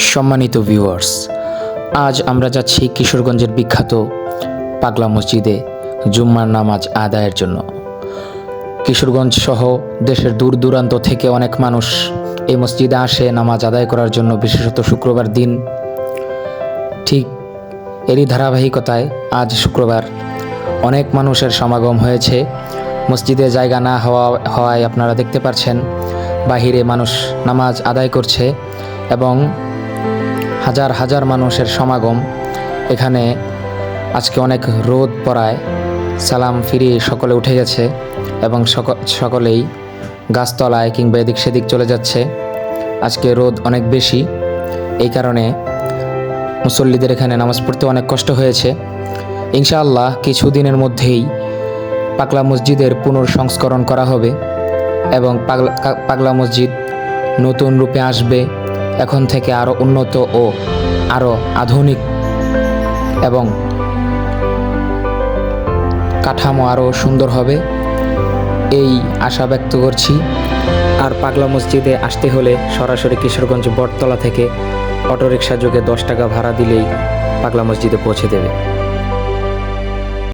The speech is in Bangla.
সম্মানিত ভিউয়ার্স, আজ আমরা যাচ্ছি কিশোরগঞ্জের বিখ্যাত পাগলা মসজিদে জুম্মার নামাজ আদায়ের জন্য। কিশোরগঞ্জ সহ দেশের দূর দূরান্ত থেকে অনেক মানুষ এই মসজিদে আসে নামাজ আদায় করার জন্য, বিশেষত শুক্রবার দিন। ঠিক এরই ধারাবাহিকতায় আজ শুক্রবার অনেক মানুষের সমাগম হয়েছে। মসজিদে জায়গা না হওয়ায় আপনারা দেখতে পাচ্ছেন বাহিরে মানুষ নামাজ আদায় করছে এবং হাজার হাজার মানুষের সমাগম। এখানে আজকে অনেক রোদ পড়ায় সালাম ফিরিয়ে সকলে উঠে গেছে এবং সকলেই গাছতলায় কিংবা এদিক সেদিক চলে যাচ্ছে। আজকে রোদ অনেক বেশি, এই কারণে মুসল্লিদের এখানে নামাজ পড়তে অনেক কষ্ট হয়েছে। ইনশাআল্লাহ কিছুদিনের মধ্যেই পাগলা মসজিদের পুনর্সংস্করণ করা হবে এবং পাগলা মসজিদ নতুন রূপে আসবে। এখন থেকে আরও উন্নত ও আরও আধুনিক এবং কাঠামো আরও সুন্দর হবে, এই আশা ব্যক্ত করছি। আর পাগলা মসজিদে আসতে হলে সরাসরি কিশোরগঞ্জ বটতলা থেকে অটোরিকশা যোগে 10 টাকা ভাড়া দিলেই পাগলা মসজিদে পৌঁছে দেবে।